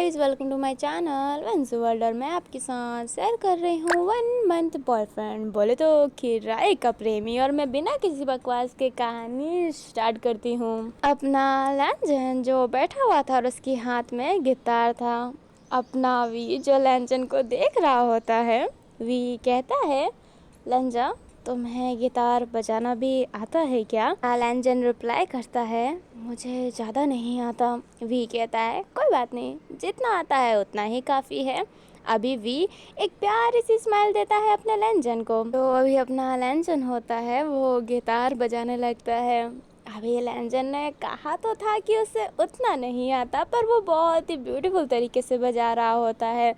Guys, welcome to my channel once world. और मैं आपके साथ शेयर कर रही हूँ 1 मंथ बॉयफ्रेंड, बोले तो किराए का प्रेमी। और मैं बिना किसी बकवास के कहानी स्टार्ट करती हूँ। अपना लैंजन जो बैठा हुआ था और उसके हाथ में गिटार था। अपना वी जो लैंजन को देख रहा होता है, वी कहता है, लंजा तुम्हें गिटार बजाना भी आता है क्या? लैंजन रिप्लाई करता है, मुझे ज़्यादा नहीं आता। वी कहता है, कोई बात नहीं, जितना आता है उतना ही काफ़ी है। अभी वी एक प्यारी सी स्माइल देता है अपने लैंजन को। तो अभी अपना लैंजन होता है वो गिटार बजाने लगता है। अभी लैंजन ने कहा तो था कि उसे उतना नहीं आता, पर वो बहुत ही ब्यूटीफुल तरीके से बजा रहा होता है।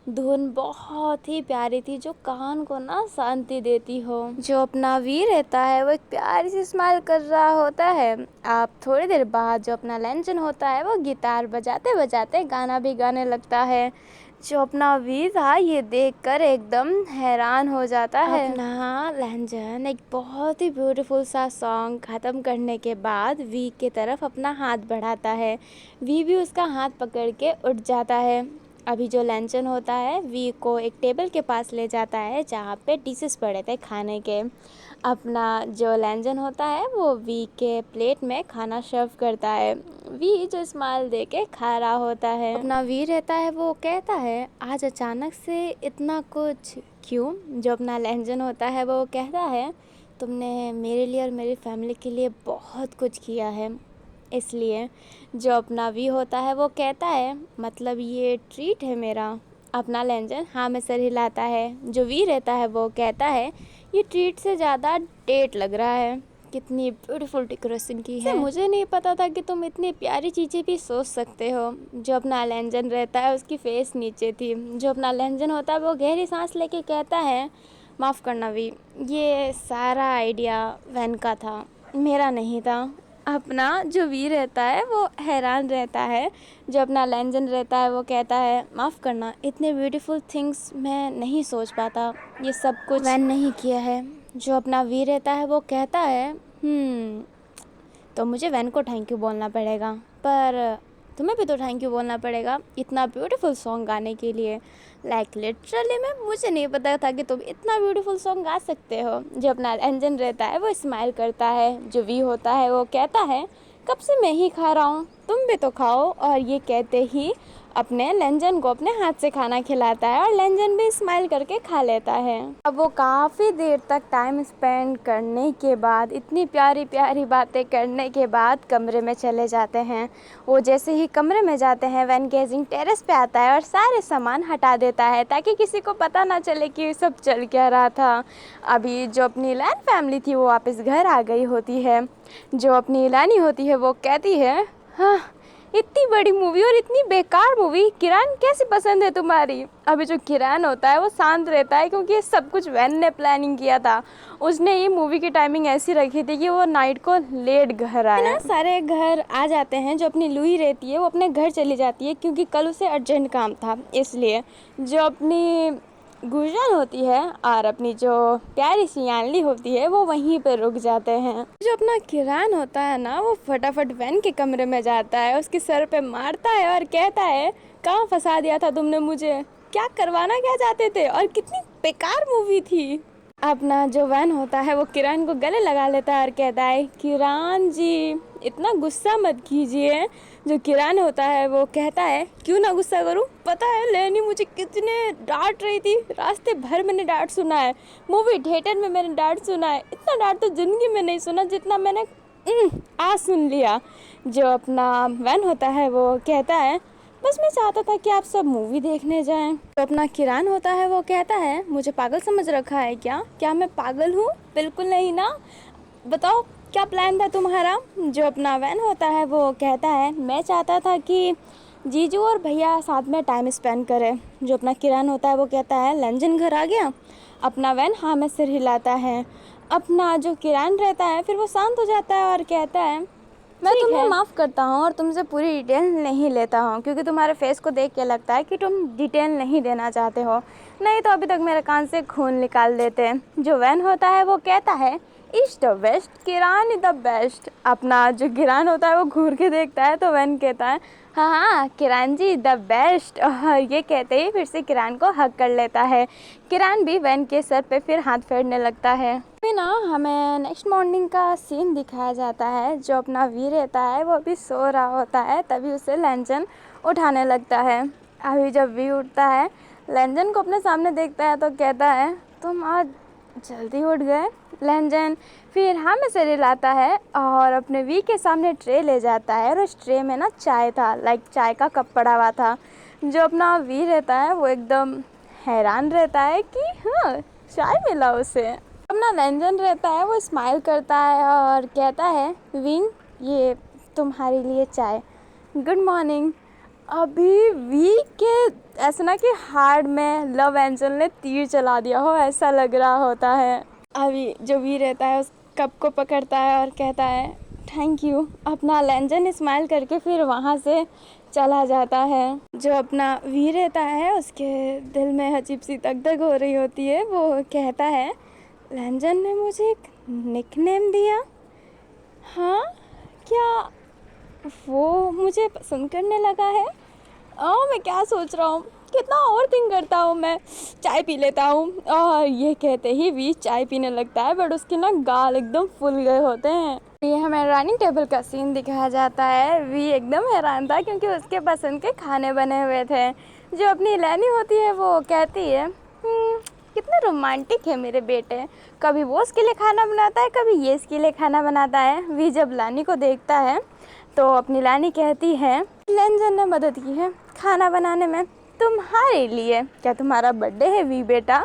धुन बहुत ही प्यारी थी जो कान को ना शांति देती हो। जो अपना वी रहता है वो एक प्यारी सी स्माइल कर रहा होता है। आप थोड़ी देर बाद जो अपना लैंजन होता है वो गिटार बजाते बजाते गाना भी गाने लगता है। जो अपना वी था ये देखकर एकदम हैरान हो जाता है। अपना लैंजन एक बहुत ही ब्यूटीफुल सा सॉन्ग ख़त्म करने के बाद वी के तरफ अपना हाथ बढ़ाता है। वी भी उसका हाथ पकड़ के उठ जाता है। अभी जो लैंजन होता है वी को एक टेबल के पास ले जाता है जहाँ पे डिशेस पड़े थे खाने के। अपना जो लैंजन होता है वो वी के प्लेट में खाना सर्व करता है। वी जो स्माइल दे के खा रहा होता है। अपना वी रहता है वो कहता है, आज अचानक से इतना कुछ क्यों? जो अपना लैंजन होता है वो कहता है, तुमने मेरे लिए और मेरी फैमिली के लिए बहुत कुछ किया है, इसलिए। जो अपना वी होता है वो कहता है, मतलब ये ट्रीट है मेरा। अपना लैंजन हाँ में सर हिलाता है। जो वी रहता है वो कहता है, ये ट्रीट से ज़्यादा डेट लग रहा है, कितनी ब्यूटीफुल डेकोरेशन की है। मुझे नहीं पता था कि तुम इतनी प्यारी चीज़ें भी सोच सकते हो। जो अपना लैंजन रहता है उसकी फेस नीचे थी। जो अपना लैंजन होता है वो गहरी सांस लेके कहता है, माफ़ करना वी, ये सारा आइडिया वैन का था, मेरा नहीं था। अपना जो वी रहता है वो हैरान रहता है। जो अपना लैंजन रहता है वो कहता है, माफ़ करना, इतने ब्यूटीफुल थिंग्स मैं नहीं सोच पाता, ये सब कुछ वैन नहीं किया है। जो अपना वी रहता है वो कहता है, तो मुझे वैन को थैंक यू बोलना पड़ेगा, पर तुम्हें भी तो थैंक यू बोलना पड़ेगा इतना ब्यूटीफुल सॉन्ग गाने के लिए। लाइक लिटरली में मुझे नहीं पता था कि तुम इतना ब्यूटीफुल सॉन्ग गा सकते हो। जो अपना लैंजन रहता है वो स्माइल करता है। जो वी होता है वो कहता है, कब से मैं ही खा रहा हूँ, तुम भी तो खाओ। और ये कहते ही अपने लैंजन को अपने हाथ से खाना खिलाता है और लैंजन भी स्माइल करके खा लेता है। अब वो काफ़ी देर तक टाइम स्पेंड करने के बाद, इतनी प्यारी प्यारी बातें करने के बाद कमरे में चले जाते हैं। वो जैसे ही कमरे में जाते हैं वैन गेजिंग टेरेस पे आता है और सारे सामान हटा देता है ताकि किसी को पता ना चले कि सब चल क्या रहा था। अभी जो अपनी लैन फैमिली थी वो वापस घर आ गई होती है। जो अपनी लानी होती है वो कहती है, हाँ, इतनी बड़ी मूवी और इतनी बेकार मूवी, किरण कैसी पसंद है तुम्हारी? अभी जो किरण होता है वो शांत रहता है क्योंकि ये सब कुछ वैन ने प्लानिंग किया था। उसने ये मूवी की टाइमिंग ऐसी रखी थी कि वो नाइट को लेट घर आए ना। सारे घर आ जाते हैं। जो अपनी लुई रहती है वो अपने घर चली जाती है क्योंकि कल उसे अर्जेंट काम था, इसलिए। जो अपनी गुजरान होती है और अपनी जो प्यारी सी यानली होती है वो वहीं पे रुक जाते हैं। जो अपना किरान होता है ना वो फटाफट वैन के कमरे में जाता है, उसके सर पे मारता है और कहता है, कहाँ फंसा दिया था तुमने मुझे, क्या करवाना क्या चाहते थे, और कितनी बेकार मूवी थी। अपना जो वैन होता है वो किरण को गले लगा लेता है और कहता है, किरण जी इतना गुस्सा मत कीजिए। जो किरण होता है वो कहता है, क्यों ना गुस्सा करूं, पता है लेनी मुझे कितने डांट रही थी, रास्ते भर मैंने डांट सुना है, मूवी थिएटर में मैंने डांट सुना है, इतना डांट तो जिंदगी में नहीं सुना जितना मैंने आज सुन लिया। जो अपना वैन होता है वो कहता है, बस मैं चाहता था कि आप सब मूवी देखने जाएं। तो अपना किरान होता है वो कहता है, मुझे पागल समझ रखा है क्या मैं पागल हूँ? बिल्कुल नहीं ना, बताओ क्या प्लान था तुम्हारा? जो अपना वैन होता है वो कहता है, मैं चाहता था कि जीजू और भैया साथ में टाइम स्पेंड करें। जो अपना किरान होता है वो कहता है, लंजन घर आ गया? अपना वैन हाँ में सिर हिलाता है। अपना जो किरान रहता है फिर वो शांत हो जाता है और कहता है, मैं तुम्हें माफ़ करता हूँ और तुमसे पूरी डिटेल नहीं लेता हूँ क्योंकि तुम्हारे फेस को देख के लगता है कि तुम डिटेल नहीं देना चाहते हो, नहीं तो अभी तक मेरे कान से खून निकाल देते। जो वैन होता है वो कहता है, ईश द वेस्ट, किरान इज द बेस्ट। अपना जो किरान होता है वो घूर के देखता है तो वैन कहता है हाँ हाँ किरान जी द बेस्ट। और ये कहते ही फिर से किरान को हक कर लेता है। किरान भी वैन के सर पे फिर हाथ फेरने लगता है। फिर ना हमें नेक्स्ट मॉर्निंग का सीन दिखाया जाता है। जो अपना वी रहता है वो अभी सो रहा होता है, तभी उसे लैंजन उठाने लगता है। अभी जब वी उठता है, लैंजन को अपने सामने देखता है तो कहता है तुम आज जल्दी उठ गए। लैंजन फिर हाँ में से लाता है और अपने वी के सामने ट्रे ले जाता है और उस ट्रे में ना चाय था, लाइक चाय का कप पड़ा हुआ था। जो अपना वी रहता है वो एकदम हैरान रहता है कि हाँ चाय मिला उसे। अपना लैंजन रहता है वो स्माइल करता है और कहता है विंग ये तुम्हारे लिए चाय, गुड मॉर्निंग। अभी वी के ऐसा ना कि हार्ट में लव एंजल ने तीर चला दिया हो ऐसा लग रहा होता है। अभी जो वी रहता है उस कप को पकड़ता है और कहता है थैंक यू। अपना लैंजन स्माइल करके फिर वहाँ से चला जाता है। जो अपना वी रहता है उसके दिल में अजीब सी धक धक हो रही होती है। वो कहता है लैंजन ने मुझे एक निकनेम दिया, हाँ क्या वो मुझे पसंद करने लगा है? मैं क्या सोच रहा हूँ, कितना ओवर थिंक करता हूँ मैं, चाय पी लेता हूँ। और ये कहते ही वी चाय पीने लगता है, बट उसके ना गाल एकदम फूल गए होते हैं। ये हमें डाइनिंग टेबल का सीन दिखाया जाता है। वी एकदम हैरान था क्योंकि उसके पसंद के खाने बने हुए थे। जो अपनी लैनी होती है वो कहती है कितने रोमांटिक है मेरे बेटे, कभी वो उसके लिए खाना बनाता है कभी ये इसके लिए खाना बनाता है। वी जब लानी को देखता है तो अपनी लानी कहती है लैंजन ने मदद की है खाना बनाने में तुम्हारे लिए, क्या तुम्हारा बर्थडे है वी बेटा?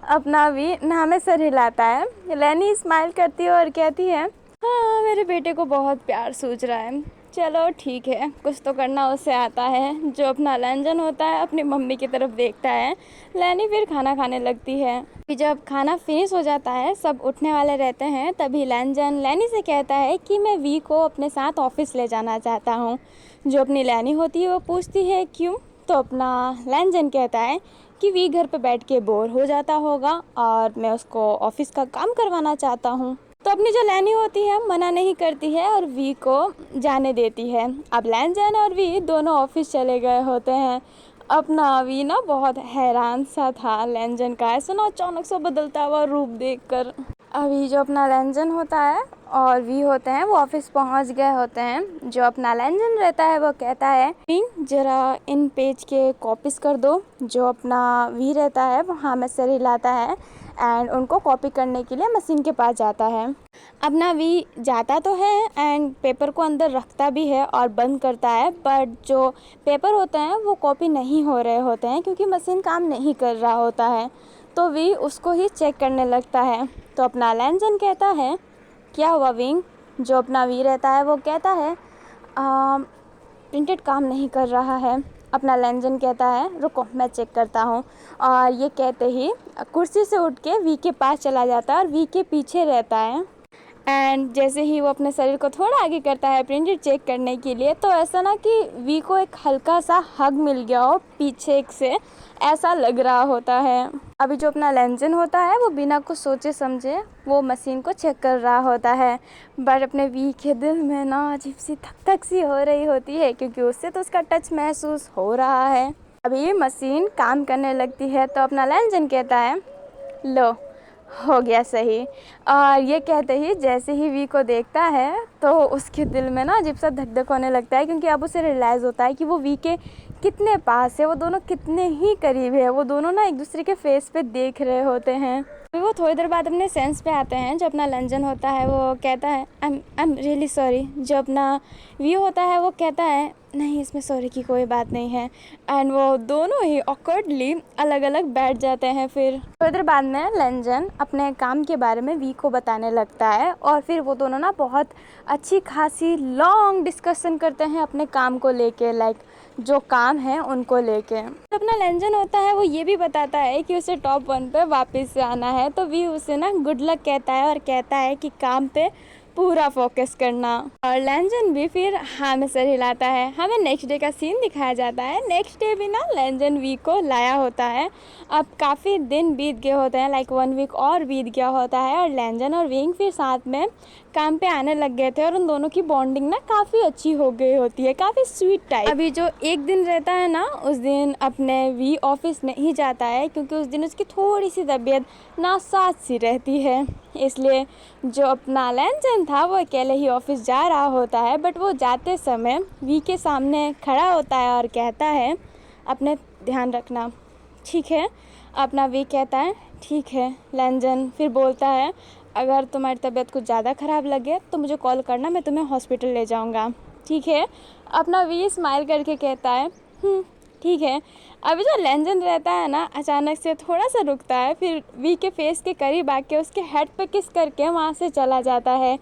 अपना वी नामे सर हिलाता है। लैनी स्माइल करती है और कहती है हाँ मेरे बेटे को बहुत प्यार सूझ रहा है, चलो ठीक है, कुछ तो करना उसे आता है। जो अपना लैंजन होता है अपनी मम्मी की तरफ देखता है। लैनी फिर खाना खाने लगती है। फिर जब खाना फिनिश हो जाता है, सब उठने वाले रहते हैं, तभी लैंजन लैनी से कहता है कि मैं वी को अपने साथ ऑफिस ले जाना चाहता हूँ। जो अपनी लैनी होती है वो पूछती है क्यों? तो अपना लैंजन कहता है कि वी घर पे बैठ के बोर हो जाता होगा और मैं उसको ऑफिस का काम करवाना चाहता हूँ। तो अपनी जो लैनी होती है मना नहीं करती है और वी को जाने देती है। अब लैंजन और वी दोनों ऑफिस चले गए होते हैं। अपना वी ना बहुत हैरान सा था लैंजन का ऐसा ना अचानक से बदलता हुआ रूप देखकर। अभी जो अपना लैंजन होता है और वी होते हैं वो ऑफिस पहुंच गए होते हैं। जो अपना लैंजन रहता है वो कहता है विंग जरा इन पेज के कॉपीज कर दो। जो अपना वी रहता है वो हाँ में सर हिलाता है एंड उनको कॉपी करने के लिए मशीन के पास जाता है। अपना वी जाता तो है एंड पेपर को अंदर रखता भी है और बंद करता है, बट जो पेपर होते हैं वो कॉपी नहीं हो रहे होते हैं क्योंकि मशीन काम नहीं कर रहा होता है। तो वी उसको ही चेक करने लगता है। तो अपना लैंजन कहता है क्या हुआ विंग? जो अपना वी रहता है वो कहता है प्रिंटेड काम नहीं कर रहा है। अपना लैंजन कहता है रुको मैं चेक करता हूँ। और ये कहते ही कुर्सी से उठ के वी के पास चला जाता है और वी के पीछे रहता है। एंड जैसे ही वो अपने शरीर को थोड़ा आगे करता है प्रिंटेड चेक करने के लिए, तो ऐसा ना कि वी को एक हल्का सा हग मिल गया हो पीछे से, ऐसा लग रहा होता है। अभी जो अपना लैंजन होता है वो बिना कुछ सोचे समझे वो मशीन को चेक कर रहा होता है, बट अपने वी के दिल में ना अजीब सी धक धक सी हो रही होती है क्योंकि उससे तो उसका टच महसूस हो रहा है। अभी मशीन काम करने लगती है तो अपना लैंजन कहता है लो हो गया सही। और ये कहते ही जैसे ही वी को देखता है तो उसके दिल में ना अजीब सा धक धक होने लगता है क्योंकि अब उसे रियलाइज़ होता है कि वो वी के कितने पास है, वो दोनों कितने ही करीब है। वो दोनों ना एक दूसरे के फेस पे देख रहे होते हैं। फिर वो थोड़ी देर बाद अपने सेंस पे आते हैं। जो अपना लैंजन होता है वो कहता है आई एम रियली सॉरी। जो अपना वी होता है वो कहता है नहीं इसमें सॉरी की कोई बात नहीं है। एंड वो दोनों ही ऑकवर्डली अलग अलग बैठ जाते हैं। फिर थोड़ी देर बाद में लैंजन अपने काम के बारे में वी को बताने लगता है और फिर वो दोनों ना बहुत अच्छी खासी लॉन्ग डिस्कशन करते हैं अपने काम को लेके, लाइक जो काम है उनको लेके। तो अपना लैंजन होता है वो ये भी बताता है कि उसे टॉप 1 पे वापस से आना है। तो वी उसे ना गुड लक कहता है और कहता है कि काम पे पूरा फोकस करना। और लैंजन भी फिर हाँ में सर हिलाता है। हमें नेक्स्ट डे का सीन दिखाया जाता है। नेक्स्ट डे भी ना लैंजन वी को लाया होता है। अब काफ़ी दिन बीत गए होते हैं, लाइक 1 वीक और बीत गया होता है, और लैंजन और विंग फिर साथ में काम पे आने लग गए थे और उन दोनों की बॉन्डिंग ना काफ़ी अच्छी हो गई होती है, काफ़ी स्वीट टाइप। अभी जो एक दिन रहता है ना, उस दिन अपने वी ऑफिस नहीं जाता है क्योंकि उस दिन उसकी थोड़ी सी तबीयत नासाज सी रहती है। इसलिए जो अपना लैंजन था वो अकेले ही ऑफिस जा रहा होता है। बट वो जाते समय वी के सामने खड़ा होता है और कहता है अपने ध्यान रखना, ठीक है। अपना वी कहता है ठीक है। लैंजन फिर बोलता है अगर तुम्हारी तबीयत कुछ ज़्यादा ख़राब लगे तो मुझे कॉल करना, मैं तुम्हें हॉस्पिटल ले जाऊंगा, ठीक है। अपना वी स्माइल करके कहता है ठीक है। अभी जो लैंजन रहता है ना, अचानक से थोड़ा सा रुकता है, फिर वी के फेस के करीब आके उसके हेड पे किस करके वहाँ से चला जाता है।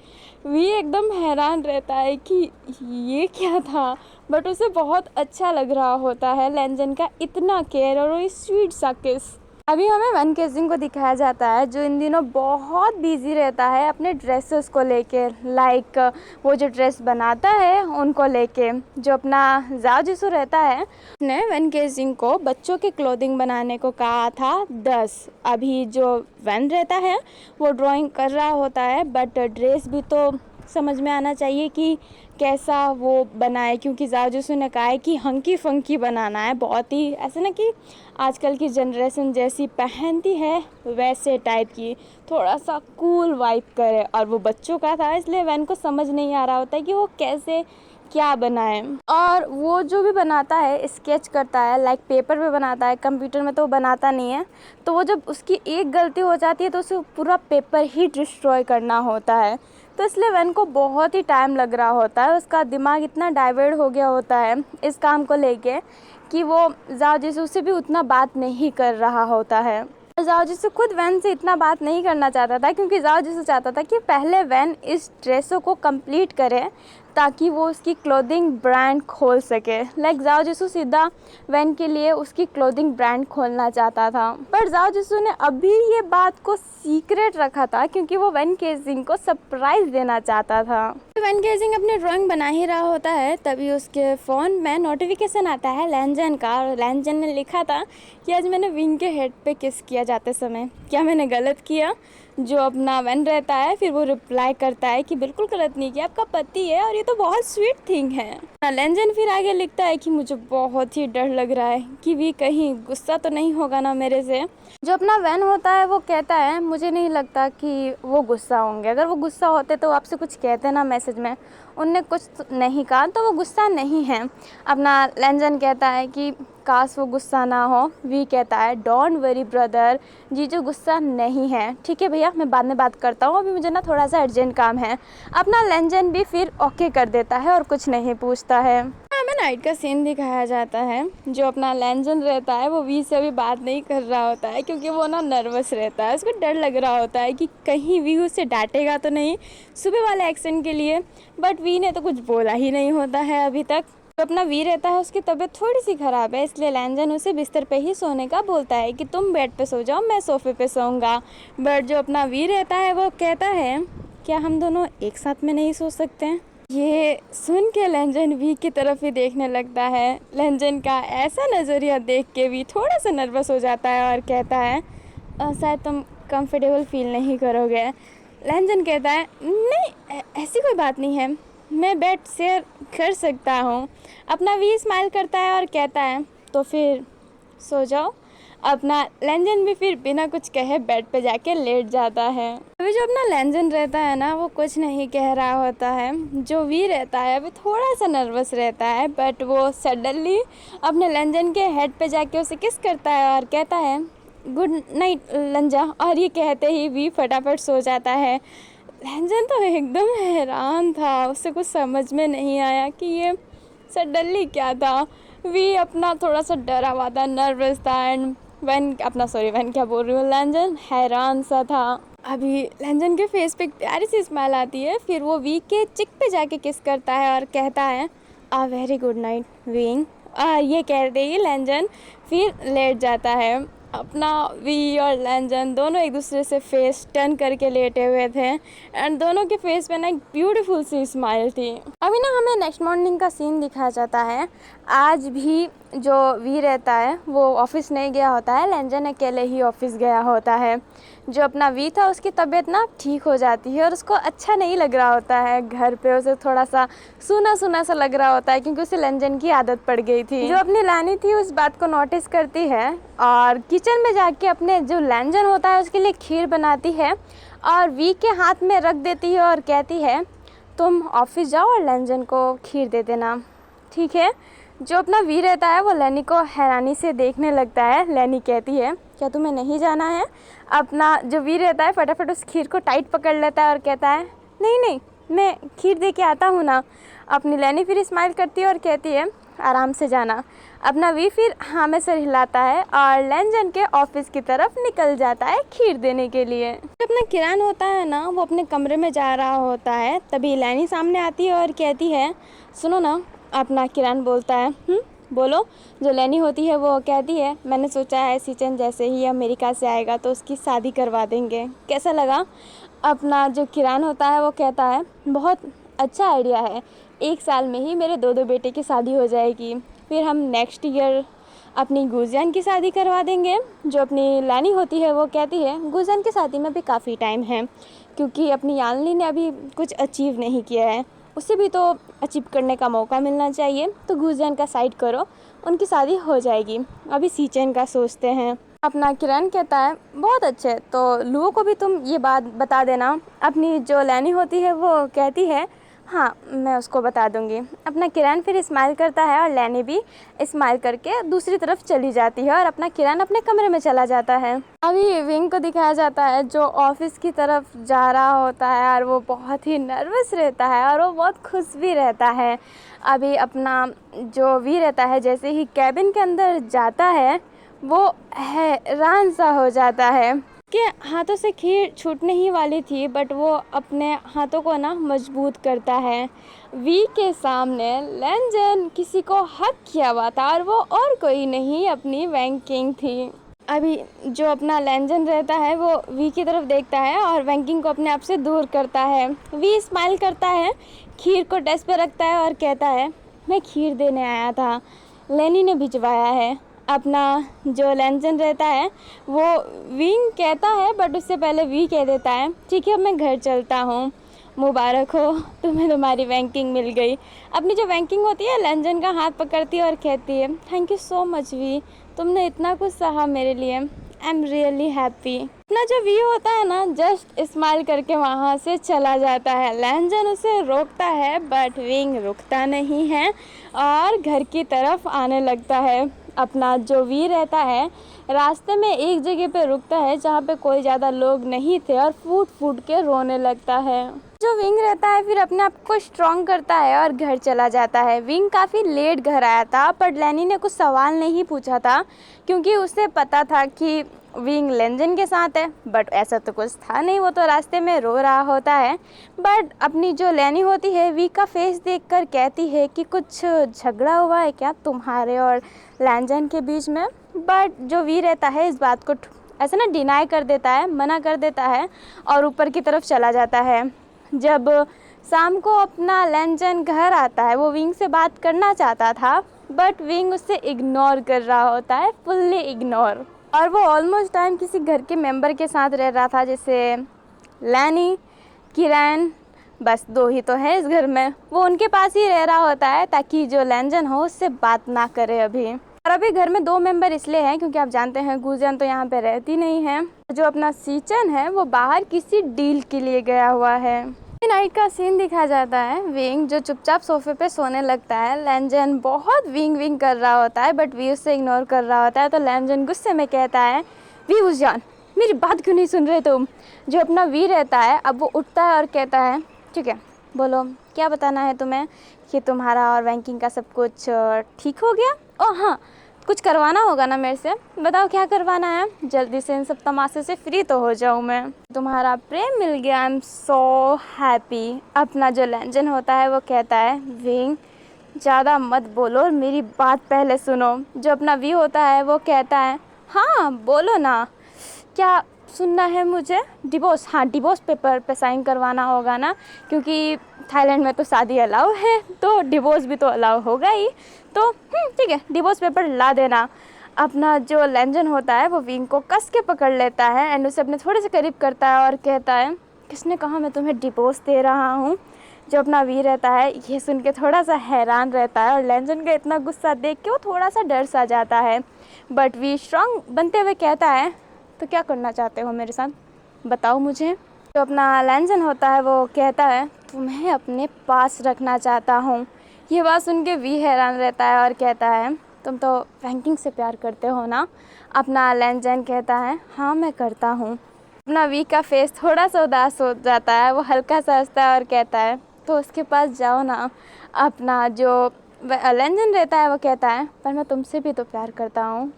वी एकदम हैरान रहता है कि ये क्या था, बट उसे बहुत अच्छा लग रहा होता है लैंजन का इतना केयर और वो स्वीट सा किस। अभी हमें वन केजिंग को दिखाया जाता है जो इन दिनों बहुत बिजी रहता है अपने ड्रेसेस को लेके, लाइक वो जो ड्रेस बनाता है उनको लेके। जो अपना जाओ जिसु रहता है उसने वन केजिंग को बच्चों के क्लोथिंग बनाने को कहा था 10। अभी जो वन रहता है वो ड्राइंग कर रहा होता है, बट ड्रेस भी तो समझ में आना चाहिए कि कैसा वो बनाए, क्योंकि जाओ ने कहा है कि हंकी फंकी बनाना है, बहुत ही ऐसे ना कि आजकल की जनरेशन जैसी पहनती है वैसे टाइप की, थोड़ा सा कूल वाइब करे। और वो बच्चों का था इसलिए वैन को समझ नहीं आ रहा होता है कि वो कैसे क्या बनाए। और वो जो भी बनाता है स्केच करता है, लाइक पेपर पे बनाता है, कंप्यूटर में तो वो बनाता नहीं है। तो वो जब उसकी एक गलती हो जाती है तो उसे पूरा पेपर ही डिस्ट्रॉय करना होता है। तो इसलिए वैन को बहुत ही टाइम लग रहा होता है, उसका दिमाग इतना डाइवर्ट हो गया होता है इस काम को लेके कि वो जाओ जिसु से भी उतना बात नहीं कर रहा होता है। जाओ जिसु खुद वैन से इतना बात नहीं करना चाहता था क्योंकि जाओ जिसु चाहता था कि पहले वैन इस ड्रेसों को कंप्लीट करे ताकि वो उसकी क्लोथिंग ब्रांड खोल सके। लाइक जाओ जिसु सीधा वैन के लिए उसकी क्लोथिंग ब्रांड खोलना चाहता था, पर जाओ जिसु ने अभी ये बात को सीक्रेट रखा था क्योंकि वो वैन केजिंग को सरप्राइज देना चाहता था। वैन केजिंग अपनी ड्राइंग बना ही रहा होता है, तभी उसके फ़ोन में नोटिफिकेशन आता है लैंजन का। और लैंजन ने लिखा था कि आज मैंने विंग के हेड पे किस किया जाते समय, क्या मैंने गलत किया। जो अपना वैन रहता है फिर वो रिप्लाई करता है कि बिल्कुल गलत नहीं किया, आपका पति है और ये तो बहुत स्वीट थिंग है। लैंजन फिर आगे लिखता है कि मुझे बहुत ही डर लग रहा है कि वी कहीं गुस्सा तो नहीं होगा ना मेरे से। जो अपना वैन होता है वो कहता है मुझे नहीं लगता कि वो गुस्सा होंगे, अगर वो गुस्सा होते तो आपसे कुछ कहते ना मैसेज में, उनने कुछ नहीं कहा तो वो गुस्सा नहीं है। अपना लैंजन कहता है कि काश वो गुस्सा ना हो। वी कहता है डोंट वरी ब्रदर, जीजू गुस्सा नहीं है, ठीक है भैया मैं बाद में बात करता हूँ, अभी मुझे ना थोड़ा सा अर्जेंट काम है। अपना लैंजन भी फिर ओके कर देता है और कुछ नहीं पूछता है। हमें नाइट का सीन दिखाया जाता है। जो अपना लैंजन रहता है वो वी से अभी बात नहीं कर रहा होता है क्योंकि वो ना नर्वस रहता है, उसको डर लग रहा होता है कि कहीं वी उसे डांटेगा तो नहीं सुबह वाले एक्शन के लिए। बट वी ने तो कुछ बोला ही नहीं होता है अभी तक। तो अपना वी रहता है उसकी तबीयत थोड़ी सी ख़राब है, इसलिए लैंजन उसे बिस्तर पे ही सोने का बोलता है कि तुम बेड पे सो जाओ, मैं सोफे पे सोऊंगा। बट जो अपना वी रहता है वो कहता है क्या हम दोनों एक साथ में नहीं सो सकते हैं। ये सुन के लैंजन वी की तरफ ही देखने लगता है। लैंजन का ऐसा नज़रिया देख के वी थोड़ा सा नर्वस हो जाता है और कहता है शायद तुम कंफर्टेबल फील नहीं करोगे। लैंजन कहता है नहीं ऐसी कोई बात नहीं है, मैं बेड शेयर कर सकता हूँ। अपना वी स्माइल करता है और कहता है तो फिर सो जाओ। अपना लैंजन भी फिर बिना कुछ कहे बेड पे जाके लेट जाता है। अभी जो अपना लैंजन रहता है ना वो कुछ नहीं कह रहा होता है। जो वी रहता है अभी थोड़ा सा नर्वस रहता है, बट वो सडनली अपने लैंजन के हेड पे जाके उसे किस करता है और कहता है गुड नाइट लंजा, और ये कहते ही वी फटाफट सो जाता है। लैंजन तो एकदम हैरान था, उसे कुछ समझ में नहीं आया कि ये सडनली क्या था। वी अपना थोड़ा सा डरा हुआ था, नर्वस था, एंड वैन क्या बोल रही हूँ, लैंजन हैरान सा था। अभी लैंजन के फेस पे एक प्यारी सी स्माइल आती है, फिर वो वी के चिक पे जाके किस करता है और कहता है आ वेरी गुड नाइट विंग। ये कहते ही लैंजन फिर लेट जाता है। अपना वी और लैंजन दोनों एक दूसरे से फेस टर्न करके लेटे हुए थे एंड दोनों के फेस पे ना एक ब्यूटीफुल सी स्माइल थी। अभी ना हमें नेक्स्ट मॉर्निंग का सीन दिखाया जाता है। आज भी जो वी रहता है वो ऑफिस नहीं गया होता है, लैंजन अकेले ही ऑफिस गया होता है। जो अपना वी था उसकी तबीयत ना ठीक हो जाती है और उसको अच्छा नहीं लग रहा होता है। घर पे उसे थोड़ा सा सूना सूना सा लग रहा होता है क्योंकि उसे लैंजन की आदत पड़ गई थी। जो अपनी लानी थी उस बात को नोटिस करती है और किचन में जाके अपने जो लैंजन होता है उसके लिए खीर बनाती है और वी के हाथ में रख देती है और कहती है तुम ऑफिस जाओ और लैंजन को खीर दे देना, ठीक है। जो अपना वी रहता है वो लैनी को हैरानी से देखने लगता है। लैनी कहती है क्या तुम्हें नहीं जाना है। अपना जो वी रहता है फटाफट उस खीर को टाइट पकड़ लेता है और कहता है नहीं नहीं, मैं खीर दे के आता हूँ ना। अपनी लैनी फिर स्माइल करती है और कहती है आराम से जाना। अपना वी फिर हाँ में सर हिलाता है और लैंजन के ऑफिस की तरफ निकल जाता है खीर देने के लिए। जब अपना किरण होता है ना वो अपने कमरे में जा रहा होता है तभी लैनी सामने आती है और कहती है सुनो ना। अपना किरण बोलता है बोलो। जो लैनी होती है वो कहती है मैंने सोचा है सीचन जैसे ही अमेरिका से आएगा तो उसकी शादी करवा देंगे, कैसा लगा। अपना जो किरण होता है वो कहता है बहुत अच्छा आइडिया है, 1 साल में ही मेरे 2 बेटे की शादी हो जाएगी, फिर हम नेक्स्ट ईयर अपनी गुजियान की शादी करवा देंगे। जो अपनी लैनी होती है वो कहती है गुजियान की शादी में भी काफ़ी टाइम है क्योंकि अपनी यानली ने अभी कुछ अचीव नहीं किया है, उसे भी तो अचीव करने का मौका मिलना चाहिए, तो गुजियान का साइड करो, उनकी शादी हो जाएगी। अभी सीचन का सोचते हैं। अपना किरण कहता है बहुत अच्छे, तो लुओ को भी तुम ये बात बता देना। अपनी जो लैनी होती है वो कहती है हाँ मैं उसको बता दूंगी। अपना किरण फिर स्माइल करता है और लैनी भी स्माइल करके दूसरी तरफ चली जाती है और अपना किरण अपने कमरे में चला जाता है। अभी विंग को दिखाया जाता है जो ऑफिस की तरफ जा रहा होता है और वो बहुत ही नर्वस रहता है और वो बहुत खुश भी रहता है। अभी अपना जो वी रहता है जैसे ही कैबिन के अंदर जाता है वो हैरान सा हो जाता है कि हाथों से खीर छूटने ही वाली थी बट वो अपने हाथों को ना मजबूत करता है। वी के सामने लैंजन किसी को हक किया हुआ था और वो और कोई नहीं अपनी वैंकिंग थी। अभी जो अपना लैंजन रहता है वो वी की तरफ देखता है और वैंकिंग को अपने आप से दूर करता है। वी स्माइल करता है, खीर को डेस्क पर रखता है और कहता है मैं खीर देने आया था, लैनी ने भिजवाया है। अपना जो लैंजन रहता है वो विंग कहता है बट उससे पहले वी कह देता है ठीक है अब मैं घर चलता हूँ, मुबारक हो तुम्हें तुम्हारी वैंकिंग मिल गई। अपनी जो वैंकिंग होती है लैंजन का हाथ पकड़ती है और कहती है थैंक यू सो मच वी, तुमने इतना कुछ सहा मेरे लिए, आई एम रियली हैप्पी। अपना जो वी होता है ना जस्ट स्माइल करके वहाँ से चला जाता है। लैंजन उसे रोकता है बट विंग रुकता नहीं है और घर की तरफ आने लगता है। अपना जो वी रहता है रास्ते में एक जगह पे रुकता है जहाँ पे कोई ज़्यादा लोग नहीं थे और फूट फूट के रोने लगता है। जो विंग रहता है फिर अपने आप को स्ट्रॉन्ग करता है और घर चला जाता है। विंग काफ़ी लेट घर आया था बट लैनी ने कुछ सवाल नहीं पूछा था क्योंकि उसे पता था कि विंग लैंजन के साथ है बट ऐसा तो कुछ था नहीं, वो तो रास्ते में रो रहा होता है। बट अपनी जो लैनी होती है वी का फेस देखकर कहती है कि कुछ झगड़ा हुआ है क्या तुम्हारे और लैंजन के बीच में। बट जो वी रहता है इस बात को ऐसा ना डिनाई कर देता है, मना कर देता है और ऊपर की तरफ चला जाता है। जब शाम को अपना लैंजन घर आता है वो विंग से बात करना चाहता था बट विंग उससे इग्नोर कर रहा होता है, फुल्ली इग्नोर। और वो ऑलमोस्ट टाइम किसी घर के मेंबर के साथ रह रहा था जैसे लैनी, किरण, बस 2 ही तो है इस घर में, वो उनके पास ही रह रहा होता है ताकि जो लैंजन हो उससे बात ना करे अभी। और अभी घर में 2 मेंबर इसलिए हैं क्योंकि आप जानते हैं गुजियान तो यहाँ पे रहती नहीं है। जो अपना सीचन है वो बाहर किसी डील के लिए गया हुआ है। नाइट का सीन दिखाया जाता है। विंग जो चुपचाप सोफे पे सोने लगता है, लैंजन बहुत विंग विंग कर रहा होता है बट वी उससे इग्नोर कर रहा होता है तो लैंजन गुस्से में कहता है वी गुजियान मेरी बात क्यों नहीं सुन रहे तुम। जो अपना वी रहता है अब वो उठता है और कहता है ठीक है बोलो क्या बताना है तुम्हें कि तुम्हारा और वैंकिंग का सब कुछ ठीक हो गया। ओह हाँ कुछ करवाना होगा ना मेरे से, बताओ क्या करवाना है, जल्दी से इन सब तमाशे से फ्री तो हो जाऊँ मैं। तुम्हारा प्रेम मिल गया, आई एम सो हैप्पी। अपना जो लैंजन होता है वो कहता है विंग ज़्यादा मत बोलो और मेरी बात पहले सुनो। जो अपना वी होता है वो कहता है हाँ बोलो ना, क्या सुनना है मुझे? डिवोर्स, हाँ डिवोर्स पेपर पे साइन करवाना होगा ना, क्योंकि थाईलैंड में तो शादी अलाउ है तो डिवोर्स भी तो अलाउ होगा ही। तो ठीक है, डिवोर्स पेपर ला देना। अपना जो लेंजन होता है वो विंग को कस के पकड़ लेता है एंड उसे अपने थोड़े से करीब करता है और कहता है, किसने कहा मैं तुम्हें डिवोर्स दे रहा हूँ? जो अपना वी रहता है ये सुन के थोड़ा सा हैरान रहता है और लेंजन का इतना गुस्सा देख के वो थोड़ा सा डर सा जाता है। बट वी स्ट्रांग बनते हुए कहता है, तो क्या करना चाहते हो मेरे साथ, बताओ मुझे। जो अपना लेंजन होता है वो कहता है, तुम्हें अपने पास रखना चाहता हूँ। ये बात सुन के वी हैरान रहता है और कहता है, तुम तो वैंकिंग से प्यार करते हो ना? अपना लेंजन कहता है, हाँ मैं करता हूँ। अपना वी का फेस थोड़ा सा उदास हो जाता है, वो हल्का सा हंसता है और कहता है, तो उसके पास जाओ ना। अपना जो लेंजन रहता है वो कहता है, पर मैं तुमसे भी तो प्यार करता हूँ।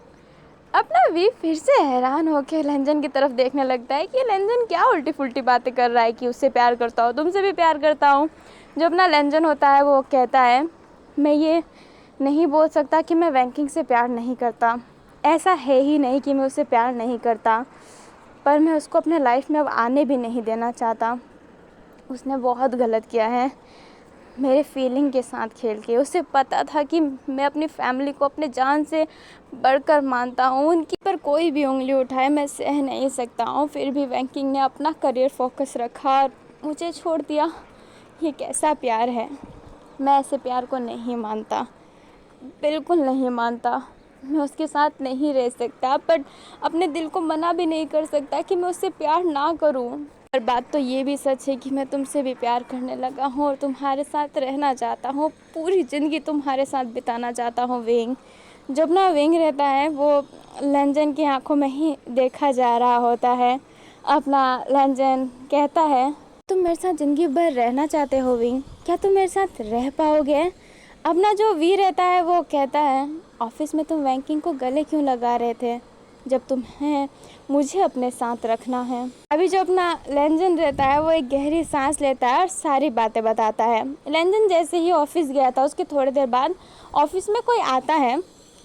अपना वी फिर से हैरान होकर लेंजन की तरफ देखने लगता है कि लेंजन क्या उल्टी फुल्टी बातें कर रहा है कि उससे प्यार करता हूँ, तुमसे भी प्यार करता हूँ। जो अपना लेंजन होता है वो कहता है, मैं ये नहीं बोल सकता कि मैं वैंकिंग से प्यार नहीं करता, ऐसा है ही नहीं कि मैं उससे प्यार नहीं करता, पर मैं उसको अपने लाइफ में अब आने भी नहीं देना चाहता। उसने बहुत गलत किया है मेरे फीलिंग के साथ खेल के। उसे पता था कि मैं अपनी फैमिली को अपने जान से बढ़कर मानता हूँ, उनकी पर कोई भी उंगली उठाए मैं सह नहीं सकता हूँ। फिर भी वैंकिंग ने अपना करियर फोकस रखा और मुझे छोड़ दिया। ये कैसा प्यार है? मैं ऐसे प्यार को नहीं मानता, बिल्कुल नहीं मानता। मैं उसके साथ नहीं रह सकता, बट अपने दिल को मना भी नहीं कर सकता कि मैं उससे प्यार ना करूं। पर बात तो ये भी सच है कि मैं तुमसे भी प्यार करने लगा हूँ और तुम्हारे साथ रहना चाहता हूँ, पूरी ज़िंदगी तुम्हारे साथ बिताना चाहता हूँ विंग। जब ना विंग रहता है वो लेंजन की आंखों में ही देखा जा रहा होता है। अपना लेंजन कहता है, तुम मेरे साथ ज़िंदगी भर रहना चाहते हो विंग, क्या तुम मेरे साथ रह पाओगे? अपना जो वी रहता है वो कहता है, ऑफिस में तुम वैंकिंग को गले क्यों लगा रहे थे जब तुम्हें मुझे अपने साथ रखना है? अभी जो अपना लेंजन रहता है वो एक गहरी सांस लेता है और सारी बातें बताता है। लेंजन जैसे ही ऑफिस गया था उसके थोड़ी देर बाद ऑफिस में कोई आता है।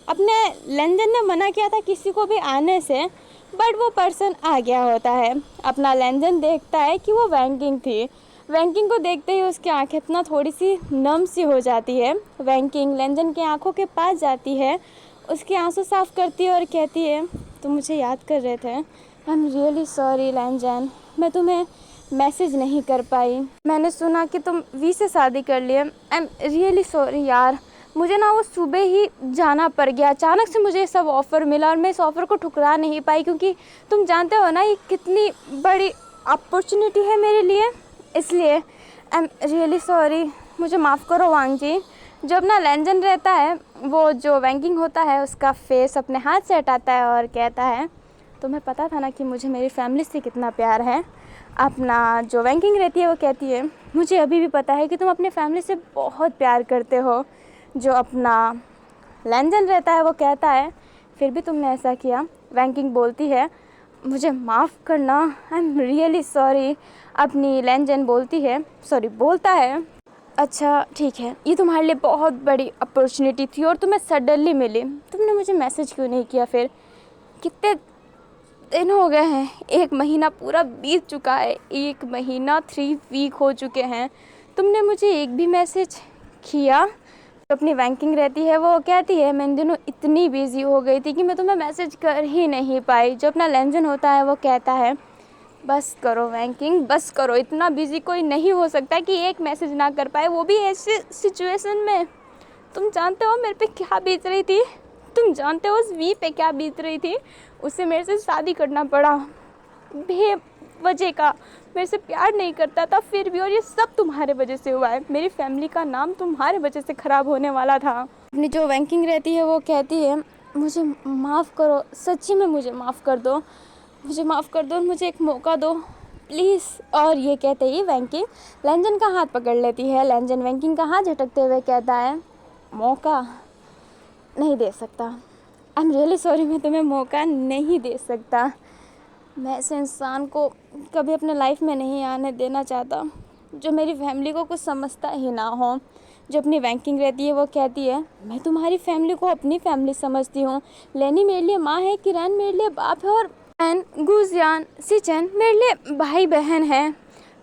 अपने लेंजन ने मना किया था किसी को भी आने से, बट वो पर्सन आ गया होता है। अपना लेंजन देखता है कि वो वैंकिंग थी। वैंकिंग को देखते ही उसकी आंखें इतना थोड़ी सी नम सी हो जाती है। वैंकिंग लेंजन की आंखों के पास जाती है, उसके आंसू साफ करती है और कहती है, तुम मुझे याद कर रहे थे? आई एम रियली सॉरी लेंजन, मैं तुम्हें मैसेज नहीं कर पाई। मैंने सुना कि तुम वी से शादी कर लिए। आई एम रियली सॉरी यार, मुझे ना वो सुबह ही जाना पड़ गया, अचानक से मुझे सब ऑफ़र मिला और मैं इस ऑफ़र को ठुकरा नहीं पाई, क्योंकि तुम जानते हो ना ये कितनी बड़ी अपॉर्चुनिटी है मेरे लिए, इसलिए आई एम रियली सॉरी, मुझे माफ़ करो वांग जी। जो अपना लेंजन रहता है वो जो वैंकिंग होता है उसका फेस अपने हाथ से हटाता है और कहता है, तुम्हें पता था ना कि मुझे मेरी फैमिली से कितना प्यार है? अपना जो वैंकिंग रहती है वो कहती है, मुझे अभी भी पता है कि तुम अपनी फैमिली से बहुत प्यार करते हो। जो अपना लेंजन रहता है वो कहता है, फिर भी तुमने ऐसा किया। वैंकिंग बोलती है, मुझे माफ़ करना, आई एम रियली सॉरी। अपनी लेंजन बोलती है, सॉरी बोलता है, अच्छा ठीक है, ये तुम्हारे लिए बहुत बड़ी अपॉर्चुनिटी थी और तुम्हें सडनली मिली, तुमने मुझे मैसेज क्यों नहीं किया? फिर कितने दिन हो गए हैं, 1 महीना पूरा बीत चुका है, 1 महीना 3 वीक हो चुके हैं, तुमने मुझे एक भी मैसेज किया? तो अपनी वैंकिंग रहती है वो कहती है, मैं इन दिनों इतनी बिजी हो गई थी कि मैं तुम्हें मैसेज कर ही नहीं पाई। जो अपना लेंजन होता है वो कहता है, बस करो वैंकिंग, बस करो, इतना बिजी कोई नहीं हो सकता कि एक मैसेज ना कर पाए, वो भी ऐसे सिचुएशन में। तुम जानते हो मेरे पे क्या बीत रही थी? तुम जानते हो उस वी पे क्या बीत रही थी? उससे मेरे से शादी करना पड़ा बेवजह का, मेरे से प्यार नहीं करता था फिर भी, और ये सब तुम्हारे वजह से हुआ है। मेरी फैमिली का नाम तुम्हारे वजह से ख़राब होने वाला था। अपनी जो वैंकिंग रहती है वो कहती है, मुझे माफ़ करो, सच्ची में मुझे माफ़ कर दो, मुझे माफ़ कर दो, मुझे एक मौका दो प्लीज़। और ये कहते ही वैंकिंग लेंजन का हाथ पकड़ लेती है। लेंजन वैंकिंग का हाथ झटकते हुए कहता है, मौका नहीं दे सकता, आई एम रियली सॉरी, मैं तुम्हें मौका नहीं दे सकता। मैं ऐसे इंसान को कभी अपने लाइफ में नहीं आने देना चाहता जो मेरी फैमिली को कुछ समझता ही ना हो, जो अपनी वैंकिंग रहती है वो कहती है मैं तुम्हारी फैमिली को अपनी फैमिली समझती हूँ। लेनी मेरे लिए माँ है, किरण मेरे लिए बाप है और एन गुजियान सिचन मेरे लिए भाई बहन है।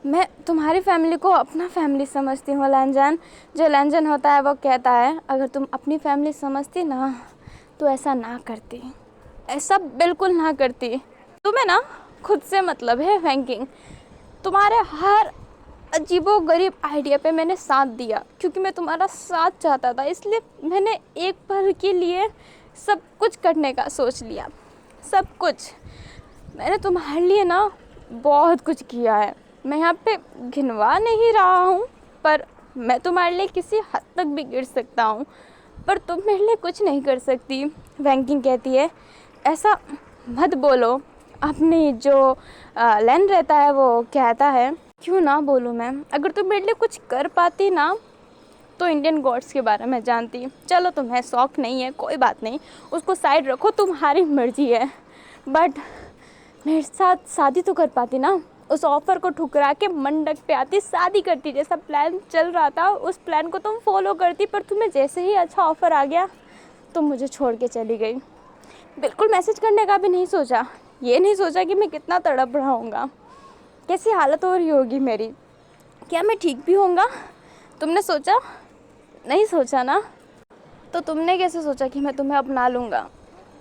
मैं तुम्हारी फैमिली को अपना फैमिली समझती हूँ लैंजन। जो लैंजन होता है वो कहता है अगर तुम अपनी फैमिली समझती ना तो ऐसा ना करती, ऐसा बिल्कुल ना करती। तुम्हें ना खुद से मतलब है वैंकिंग। तुम्हारे हर अजीबोगरीब आइडिया पे मैंने साथ दिया क्योंकि मैं तुम्हारा साथ चाहता था, इसलिए मैंने एक पल के लिए सब कुछ करने का सोच लिया। सब कुछ मैंने तुम्हारे लिए ना बहुत कुछ किया है। मैं यहाँ पे गिनवा नहीं रहा हूँ पर मैं तुम्हारे लिए किसी हद तक भी गिर सकता हूँ, पर तुम मेरे लिए कुछ नहीं कर सकती। वैंकिंग कहती है ऐसा मत बोलो। अपनी जो लैन रहता है वो कहता है क्यों ना बोलूँ मैं, अगर तुम मेरे लिए कुछ कर पाती ना तो इंडियन गॉड्स के बारे में जानती। चलो तुम्हें शौक नहीं है, कोई बात नहीं, उसको साइड रखो, तुम्हारी मर्जी है, बट मेरे साथ शादी तो कर पाती ना। उस ऑफ़र को ठुकरा के मंडप पे आती, शादी करती। जैसा प्लान चल रहा था उस प्लान को तुम फॉलो करती, पर तुम्हें जैसे ही अच्छा ऑफ़र आ गया तुम मुझे छोड़ के चली गई। बिल्कुल मैसेज करने का भी नहीं सोचा, ये नहीं सोचा कि मैं कितना तड़प रहा हूँगा, कैसी हालत हो रही होगी मेरी, क्या मैं ठीक भी होऊंगा। तुमने सोचा? नहीं सोचा ना। तो तुमने कैसे सोचा कि मैं तुम्हें अपना लूँगा।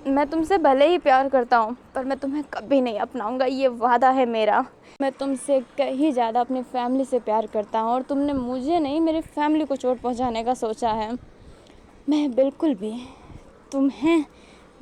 मैं तुमसे भले ही प्यार करता हूँ पर मैं तुम्हें कभी नहीं अपनाऊँगा, ये वादा है मेरा। मैं तुमसे कहीं ज़्यादा अपनी फैमिली से प्यार करता हूँ और तुमने मुझे नहीं मेरी फैमिली को चोट पहुँचाने का सोचा है। मैं बिल्कुल भी तुम्हें